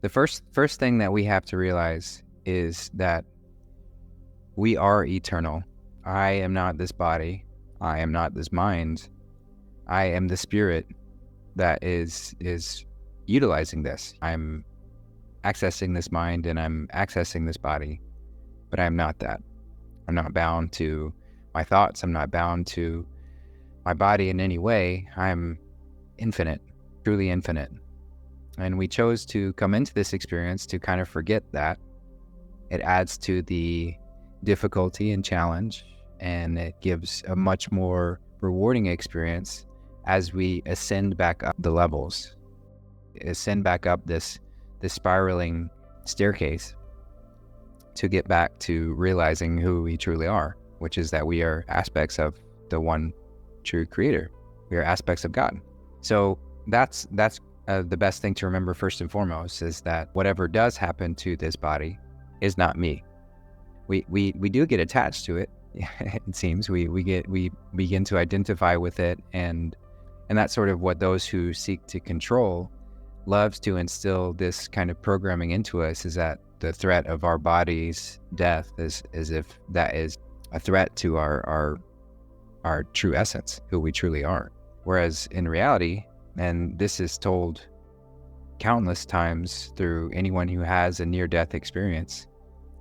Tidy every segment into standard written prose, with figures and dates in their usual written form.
The first thing that we have to realize is that we are eternal. I am not this body. I am not this mind. I am the spirit that is utilizing this. I'm accessing this mind and I'm accessing this body, but I'm not that. I'm not bound to my thoughts. I'm not bound to my body in any way. I'm infinite, truly infinite. And we chose to come into this experience to kind of forget that. It adds to the difficulty and challenge, and it gives a much more rewarding experience as we ascend back up the levels, ascend back up this spiraling staircase to get back to realizing who we truly are, which is that we are aspects of the one true creator. We are aspects of God. So that's the best thing to remember first and foremost, is that whatever does happen to this body is not me. We do get attached to it. It seems we begin to identify with it, and that's sort of what those who seek to control loves to instill this kind of programming into us, is that the threat of our body's death is as if that is a threat to our true essence, who we truly are. Whereas in reality, and this is told countless times through anyone who has a near-death experience,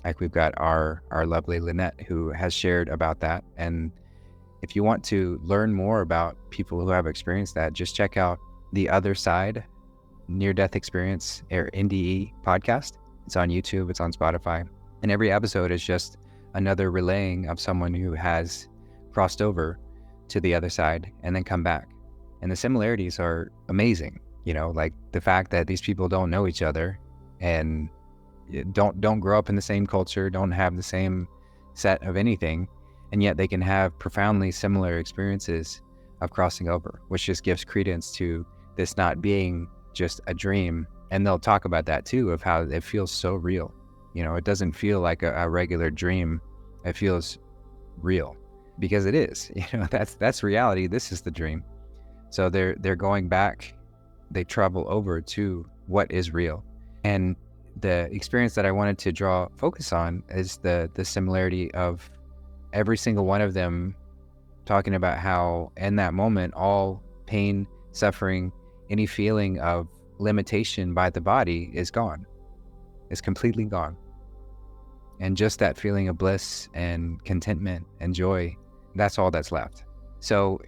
like we've got our lovely Lynette who has shared about that. And if you want to learn more about people who have experienced that, just check out The Other Side Near-Death Experience, or NDE podcast. It's on YouTube, it's on Spotify. And every episode is just another relaying of someone who has crossed over to the other side and then come back. And the similarities are amazing, like the fact that these people don't know each other and don't grow up in the same culture, don't have the same set of anything, and yet they can have profoundly similar experiences of crossing over, which just gives credence to this not being just a dream. And they'll talk about that too, of how it feels so real. It doesn't feel like a regular dream. It feels real because it is. That's reality. This is the dream. So they're going back. They travel over to what is real. And the experience that I wanted to draw focus on is the similarity of every single one of them talking about how in that moment, all pain, suffering, any feeling of limitation by the body is gone. It's completely gone. And just that feeling of bliss and contentment and joy, that's all that's left. So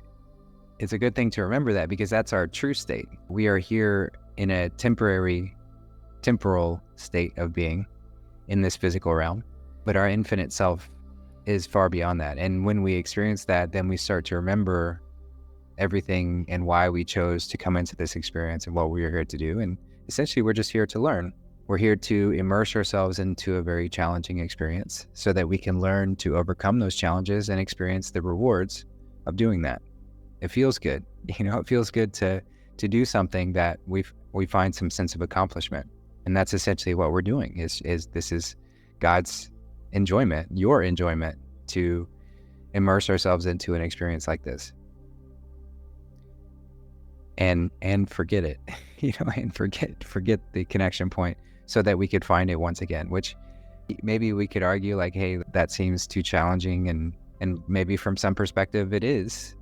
it's a good thing to remember that, because that's our true state. We are here in a temporal state of being in this physical realm, but our infinite self is far beyond that. And when we experience that, then we start to remember everything and why we chose to come into this experience and what we are here to do. And essentially, we're just here to learn. We're here to immerse ourselves into a very challenging experience so that we can learn to overcome those challenges and experience the rewards of doing that. It feels good. It feels good to do something that we find some sense of accomplishment. And that's essentially what we're doing is this is God's enjoyment, your enjoyment, to immerse ourselves into an experience like this. And forget it, and forget the connection point so that we could find it once again, which maybe we could argue like, hey, that seems too challenging. And maybe from some perspective it is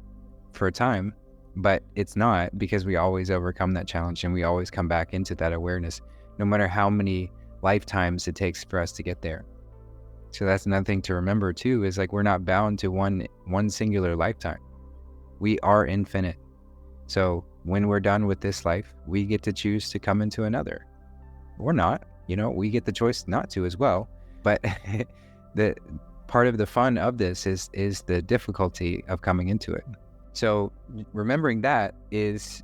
for a time, but it's not, because we always overcome that challenge and we always come back into that awareness, no matter how many lifetimes it takes for us to get there. So that's another thing to remember too, is like, we're not bound to one singular lifetime. We are infinite. So when we're done with this life, we get to choose to come into another. Or not, we get the choice not to as well. But the part of the fun of this is the difficulty of coming into it. So remembering that is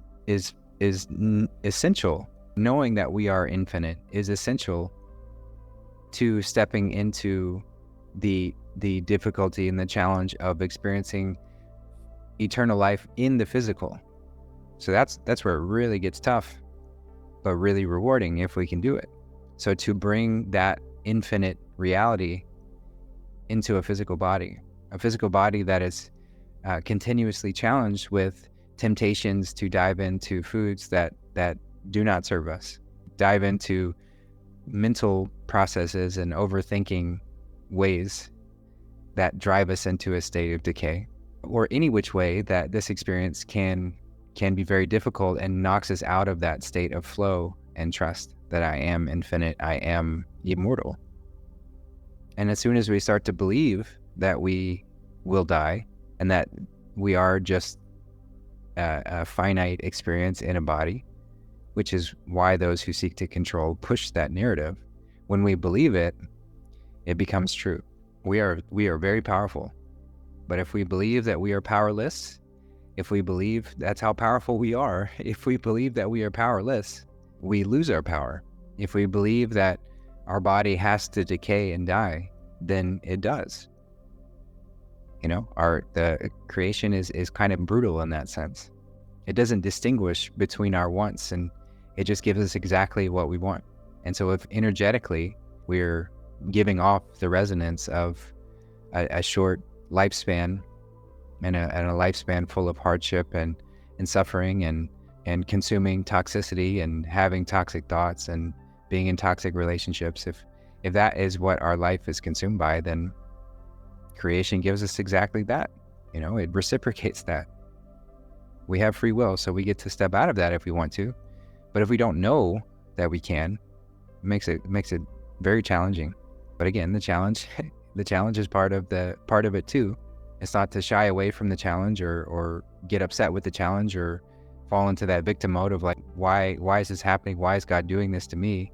essential. Knowing that we are infinite is essential to stepping into the difficulty and the challenge of experiencing eternal life in the physical. So that's where it really gets tough, but really rewarding if we can do it. So to bring that infinite reality into a physical body that is continuously challenged with temptations to dive into foods that do not serve us, dive into mental processes and overthinking ways that drive us into a state of decay, or any which way that this experience can be very difficult and knocks us out of that state of flow and trust that I am infinite, I am immortal. And as soon as we start to believe that we will die and that we are just a finite experience in a body, which is why those who seek to control push that narrative, when we believe it, it becomes true. We are very powerful. But if we believe that we are powerless, if we believe that's how powerful we are, if we believe that we are powerless, we lose our power. If we believe that our body has to decay and die, then it does. The creation is kind of brutal in that sense. It doesn't distinguish between our wants, and it just gives us exactly what we want. And so if energetically we're giving off the resonance of a short lifespan and a lifespan full of hardship and suffering and consuming toxicity and having toxic thoughts and being in toxic relationships, if that is what our life is consumed by, then creation gives us exactly that. It reciprocates that. We have free will, so we get to step out of that if we want to. But if we don't know that we can, it makes it very challenging. But again, the challenge is part of it too. It's not to shy away from the challenge or get upset with the challenge or fall into that victim mode of like, why is this happening? Why is God doing this to me?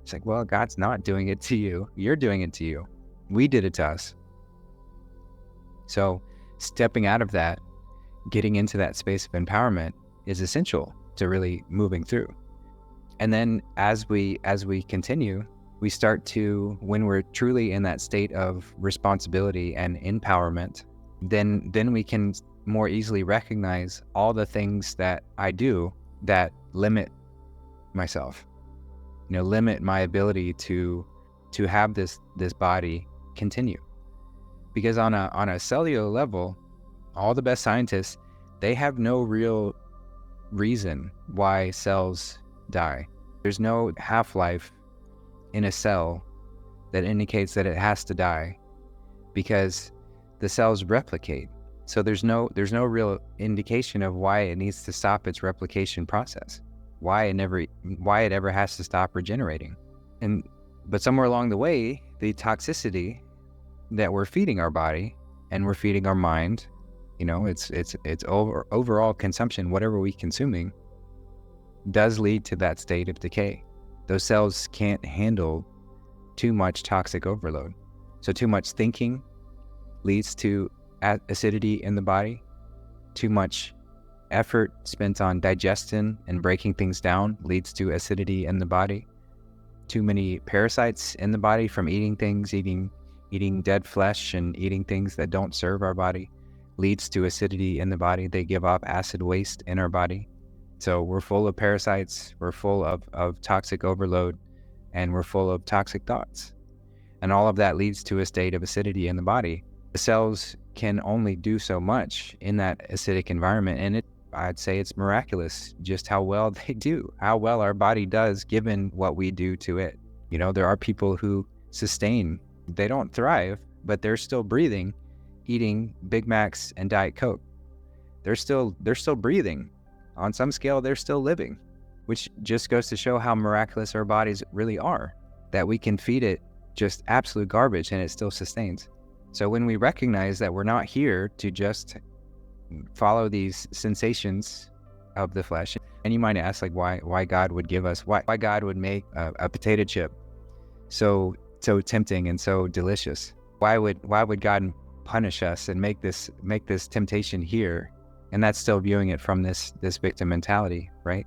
It's like, well, God's not doing it to you. You're doing it to you. We did it to us. So stepping out of that, getting into that space of empowerment is essential to really moving through. And then as we continue, we start to, when we're truly in that state of responsibility and empowerment, then we can more easily recognize all the things that I do that limit myself, limit my ability to have this body continue. Because on a cellular level, all the best scientists, they have no real reason why cells die. There's no half-life in a cell that indicates that it has to die, because the cells replicate. So there's no real indication of why it needs to stop its replication process, why it ever has to stop regenerating. But somewhere along the way, the toxicity that we're feeding our body and we're feeding our mind, it's overall consumption, whatever we're consuming, does lead to that state of decay. Those cells can't handle too much toxic overload. So too much thinking leads to acidity in the body. Too much effort spent on digestion and breaking things down leads to acidity in the body. Too many parasites in the body from eating things, eating dead flesh and eating things that don't serve our body leads to acidity in the body. They give off acid waste in our body. So we're full of parasites, we're full of toxic overload, and we're full of toxic thoughts. And all of that leads to a state of acidity in the body. The cells can only do so much in that acidic environment, and I'd say it's miraculous just how well they do, how well our body does given what we do to it. There are people who sustain, they don't thrive, but they're still breathing, eating Big Macs and Diet Coke. They're still breathing. On some scale, they're still living, which just goes to show how miraculous our bodies really are, that we can feed it just absolute garbage and it still sustains. So when we recognize that we're not here to just follow these sensations of the flesh, and you might ask, like, why God would give us, why God would make a potato chip so tempting and so delicious. Why would God punish us and make this temptation here? And that's still viewing it from this victim mentality, right?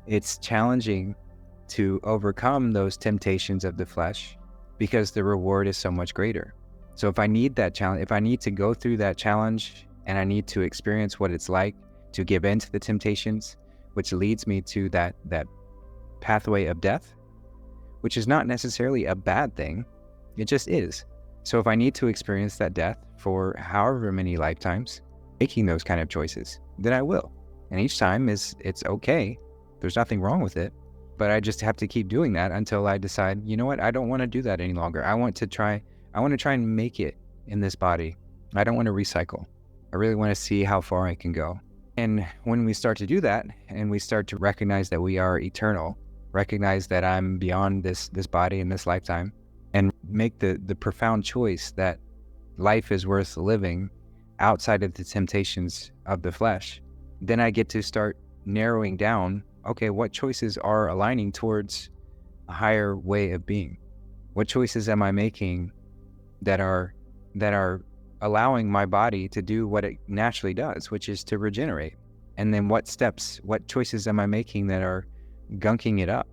It's challenging to overcome those temptations of the flesh because the reward is so much greater. So if I need that challenge, if I need to go through that challenge and I need to experience what it's like to give in to the temptations, which leads me to that pathway of death, which is not necessarily a bad thing, it just is. So if I need to experience that death for however many lifetimes, making those kind of choices, then I will. And each time it's okay. There's nothing wrong with it. But I just have to keep doing that until I decide, you know what, I don't want to do that any longer. I want to try and make it in this body. I don't want to recycle. I really want to see how far I can go. And when we start to do that, and we start to recognize that we are eternal, recognize that I'm beyond this body in this lifetime, and make the profound choice that life is worth living outside of the temptations of the flesh, then I get to start narrowing down, okay, what choices are aligning towards a higher way of being? What choices am I making that are allowing my body to do what it naturally does, which is to regenerate? And then what choices am I making that are gunking it up,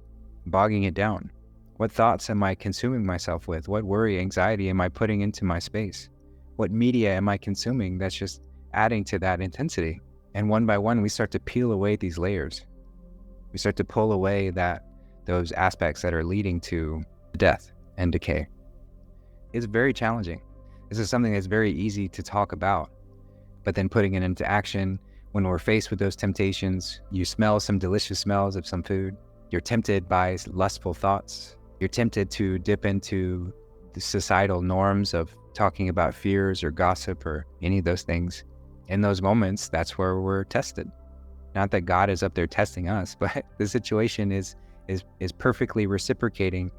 bogging it down? What thoughts am I consuming myself with? What worry, anxiety am I putting into my space? What media am I consuming that's just adding to that intensity? And one by one, we start to peel away these layers. We start to pull away those aspects that are leading to death and decay. It's very challenging. This is something that's very easy to talk about, but then putting it into action, when we're faced with those temptations, you smell some delicious smells of some food, you're tempted by lustful thoughts, you're tempted to dip into the societal norms of talking about fears or gossip or any of those things. In those moments, that's where we're tested. Not that God is up there testing us, but the situation is perfectly reciprocating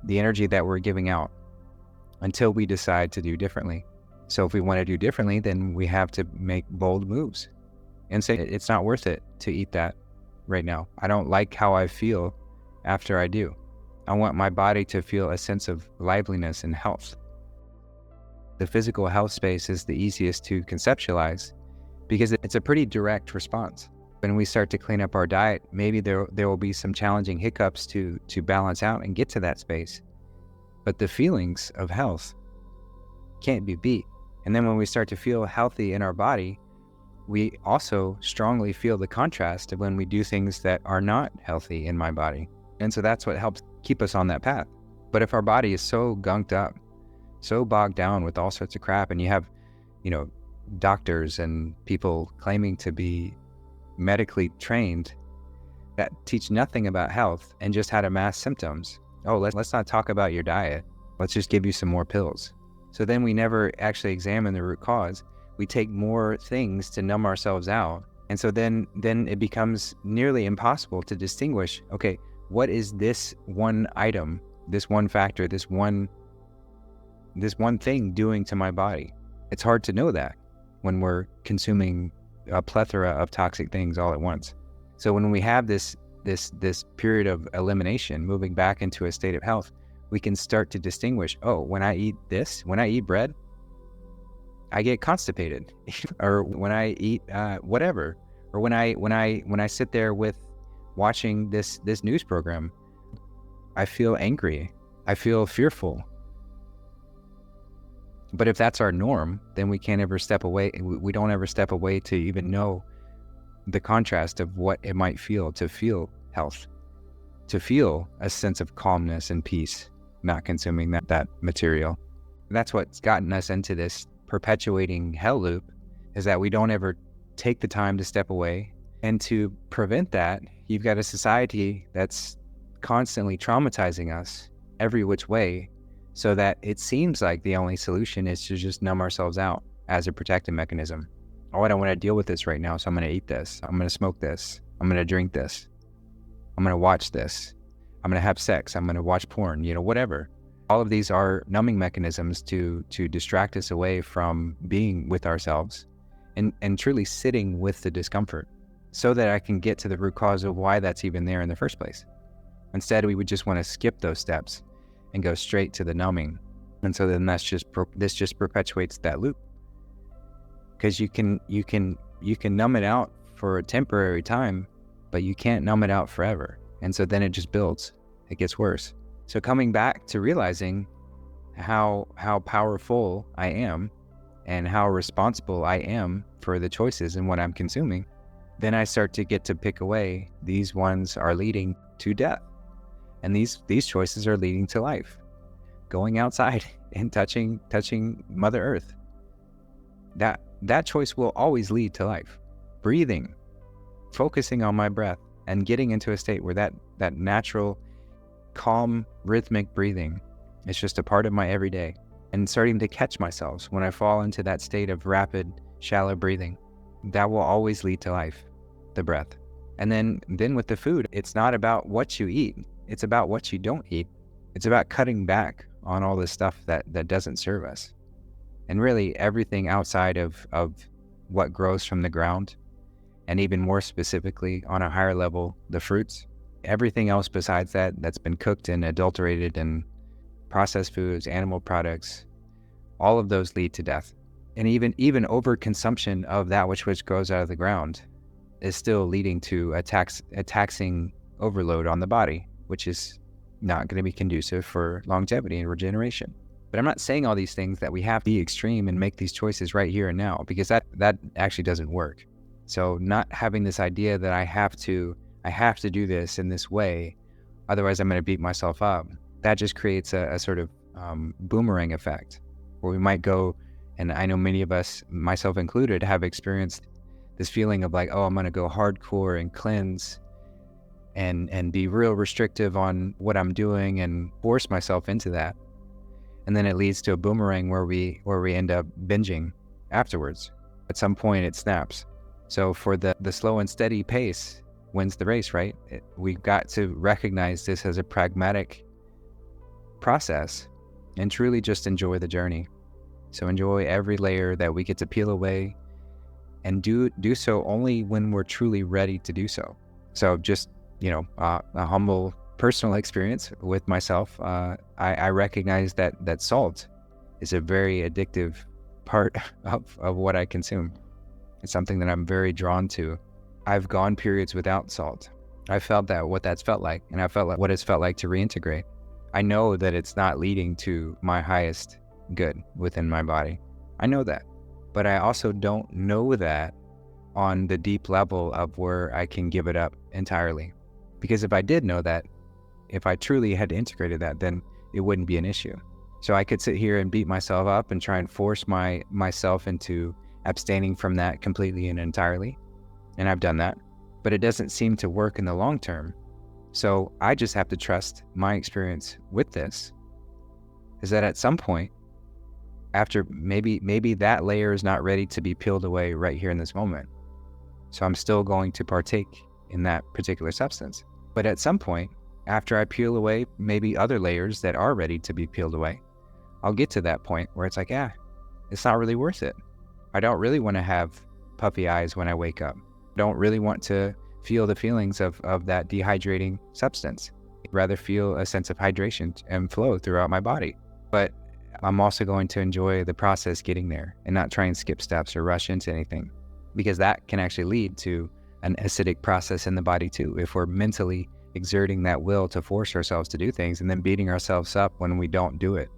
the energy that we're giving out until we decide to do differently. So if we want to do differently, then we have to make bold moves and say, it's not worth it to eat that right now. I don't like how I feel after I do. I want my body to feel a sense of liveliness and health. The physical health space is the easiest to conceptualize because it's a pretty direct response. When we start to clean up our diet, maybe there will be some challenging hiccups to balance out and get to that space. But the feelings of health can't be beat. And then when we start to feel healthy in our body, we also strongly feel the contrast of when we do things that are not healthy in my body. And so that's what helps keep us on that path. But if our body is so gunked up, so bogged down with all sorts of crap, and you have, doctors and people claiming to be medically trained that teach nothing about health and just how to mask symptoms. Oh, let's not talk about your diet. Let's just give you some more pills. So then we never actually examine the root cause. We take more things to numb ourselves out. And so then it becomes nearly impossible to distinguish, okay, what is this one item, this one factor, this one thing doing to my body? It's hard to know that when we're consuming a plethora of toxic things all at once. So when we have this period of elimination, moving back into a state of health, we can start to distinguish, oh, when I eat bread, I get constipated, or when I eat whatever, or when I sit there with watching this news program, I feel angry, I feel fearful. But if that's our norm, then we can't ever step away. We don't ever step away to even know the contrast of what it might feel to feel health, to feel a sense of calmness and peace, not consuming that material. That's what's gotten us into this perpetuating hell loop, is that we don't ever take the time to step away. And to prevent that, you've got a society that's constantly traumatizing us every which way, so that it seems like the only solution is to just numb ourselves out as a protective mechanism. Oh, I don't want to deal with this right now, so I'm going to eat this. I'm going to smoke this. I'm going to drink this. I'm going to watch this. I'm going to have sex. I'm going to watch porn, whatever. All of these are numbing mechanisms to distract us away from being with ourselves and truly sitting with the discomfort, so that I can get to the root cause of why that's even there in the first place. Instead, we would just want to skip those steps and go straight to the numbing. And so then this just perpetuates that loop. Because you can numb it out for a temporary time, but you can't numb it out forever. And so then it just builds. It gets worse. So coming back to realizing how powerful I am and how responsible I am for the choices and what I'm consuming, then I start to get to pick away. These ones are leading to death. And these choices are leading to life. Going outside and touching Mother Earth. That choice will always lead to life. Breathing, focusing on my breath, and getting into a state where that natural, calm, rhythmic breathing. It's just a part of my everyday. And starting to catch myself when I fall into that state of rapid, shallow breathing. That will always lead to life, the breath. And then with the food, it's not about what you eat. It's about what you don't eat. It's about cutting back on all this stuff that doesn't serve us. And really everything outside of what grows from the ground, and even more specifically on a higher level, the fruits, everything else besides that that's been cooked and adulterated and processed foods, animal products, all of those lead to death. And even overconsumption of that which grows out of the ground is still leading to a taxing overload on the body, which is not going to be conducive for longevity and regeneration. But I'm not saying all these things that we have to be extreme and make these choices right here and now, because that actually doesn't work. So not having this idea that I have to do this in this way, otherwise I'm going to beat myself up. That just creates a sort of boomerang effect, where we might go, and I know many of us, myself included, have experienced this feeling of like, oh, I'm going to go hardcore and cleanse and be real restrictive on what I'm doing and force myself into that. And then it leads to a boomerang where we end up binging afterwards. At some point it snaps. So for the slow and steady pace wins the race, right? We've got to recognize this as a pragmatic process and truly just enjoy the journey. So enjoy every layer that we get to peel away, and do so only when we're truly ready to do so. So just, a humble personal experience with myself, I recognize that salt is a very addictive part of what I consume. It's something that I'm very drawn to. I've gone periods without salt. I felt what that's felt like, and I felt like what it's felt like to reintegrate. I know that it's not leading to my highest good within my body. I know that. But I also don't know that on the deep level of where I can give it up entirely. Because if I did know that, if I truly had integrated that, then it wouldn't be an issue. So I could sit here and beat myself up and try and force myself into abstaining from that completely and entirely. And I've done that. But it doesn't seem to work in the long term. So I just have to trust my experience with this, is that at some point, after maybe that layer is not ready to be peeled away right here in this moment. So I'm still going to partake in that particular substance. But at some point, after I peel away maybe other layers that are ready to be peeled away, I'll get to that point where it's like, it's not really worth it. I don't really want to have puffy eyes when I wake up. I don't really want to feel the feelings of that dehydrating substance. I'd rather feel a sense of hydration and flow throughout my body. But I'm also going to enjoy the process getting there and not try and skip steps or rush into anything, because that can actually lead to an acidic process in the body too. If we're mentally exerting that will to force ourselves to do things and then beating ourselves up when we don't do it,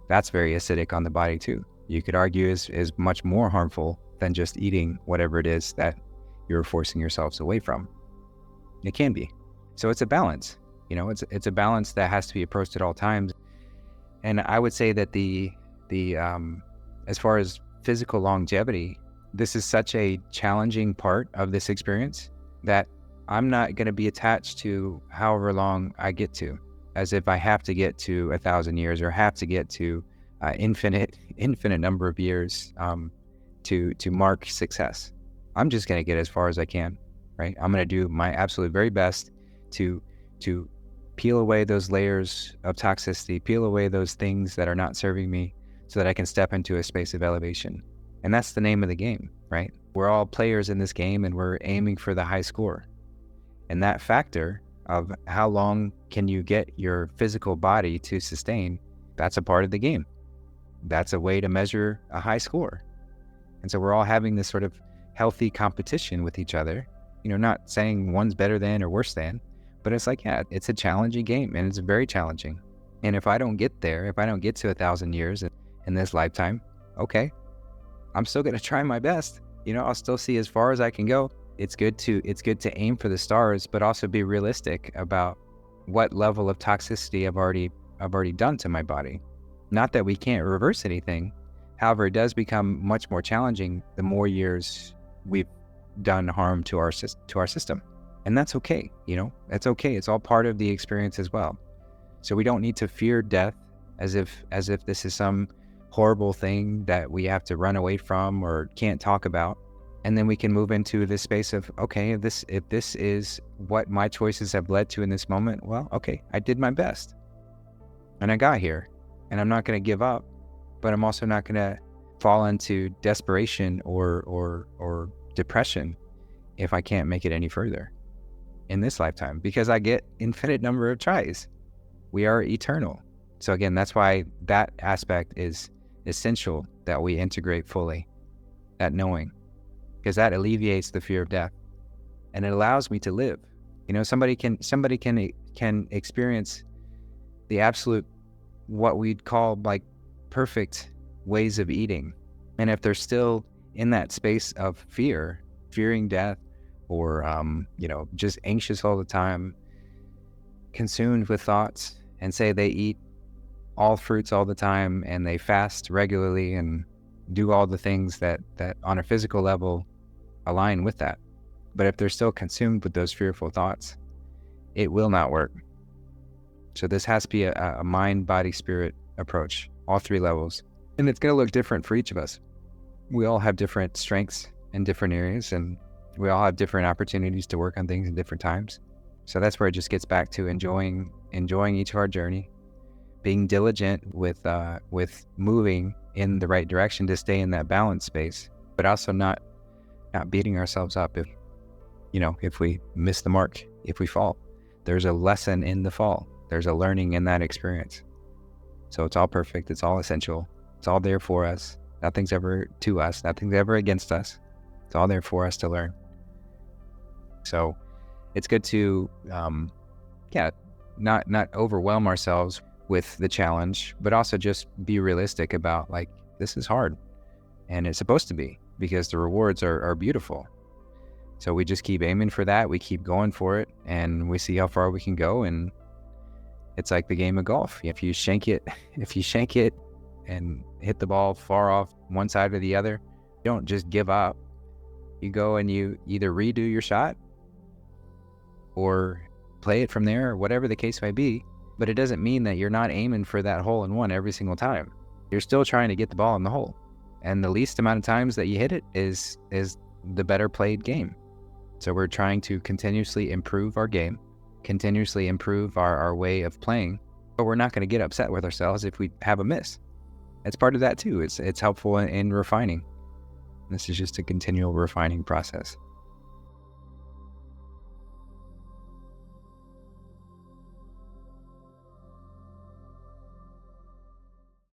that's very acidic on the body too. You could argue is much more harmful than just eating whatever it is that you're forcing yourselves away from. It can be. So it's a balance. It's a balance that has to be approached at all times. And I would say that the as far as physical longevity, this is such a challenging part of this experience that I'm not going to be attached to however long I get to, as if I have to get to 1,000 years or have to get to infinite number of years to mark success. I'm just going to get as far as I can, right? I'm going to do my absolute very best to peel away those layers of toxicity, peel away those things that are not serving me, so that I can step into a space of elevation. And that's the name of the game, right? We're all players in this game, and we're aiming for the high score. And that factor of how long can you get your physical body to sustain, that's a part of the game. That's a way to measure a high score. And so we're all having this sort of healthy competition with each other, not saying one's better than or worse than, but it's like, it's a challenging game, and it's very challenging. And if I don't get there, if I don't get to 1,000 years in this lifetime, okay, I'm still going to try my best. I'll still see as far as I can go. It's good to aim for the stars, but also be realistic about what level of toxicity I've already done to my body. Not that we can't reverse anything. However, it does become much more challenging the more years we've done harm to our system. And that's okay, that's okay. It's all part of the experience as well. So we don't need to fear death as if this is some horrible thing that we have to run away from or can't talk about. And then we can move into this space of, okay, if this is what my choices have led to in this moment, well, okay, I did my best and I got here, and I'm not going to give up, but I'm also not going to fall into desperation or depression if I can't make it any further in this lifetime, because I get infinite number of tries. We are eternal. So again, that's why that aspect is essential, that we integrate fully, that knowing, because that alleviates the fear of death and it allows me to live. Somebody can experience the absolute, what we'd call like perfect ways of eating. And if they're still in that space of fearing death, or, just anxious all the time, consumed with thoughts, and say they eat all fruits all the time and they fast regularly and do all the things that on a physical level align with that. But if they're still consumed with those fearful thoughts, it will not work. So this has to be a mind, body, spirit approach, all three levels. And it's going to look different for each of us. We all have different strengths in different areas, and we all have different opportunities to work on things in different times. So that's where it just gets back to enjoying each of our journey, being diligent with moving in the right direction to stay in that balance space, but also not beating ourselves up if we miss the mark, if we fall. There's a lesson in the fall. There's a learning in that experience. So it's all perfect. It's all essential. It's all there for us. Nothing's ever to us. Nothing's ever against us. It's all there for us to learn. So it's good to, not overwhelm ourselves with the challenge, but also just be realistic about, like, this is hard and it's supposed to be, because the rewards are beautiful. So we just keep aiming for that. We keep going for it, and we see how far we can go. And it's like the game of golf. If you shank it and hit the ball far off one side or the other, you don't just give up. You go and you either redo your shot or play it from there, or whatever the case may be. But it doesn't mean that you're not aiming for that hole in one every single time. You're still trying to get the ball in the hole. And the least amount of times that you hit it is the better played game. So we're trying to continuously improve our game, continuously improve our way of playing, but we're not going to get upset with ourselves if we have a miss. It's part of that too. It's helpful in refining. This is just a continual refining process.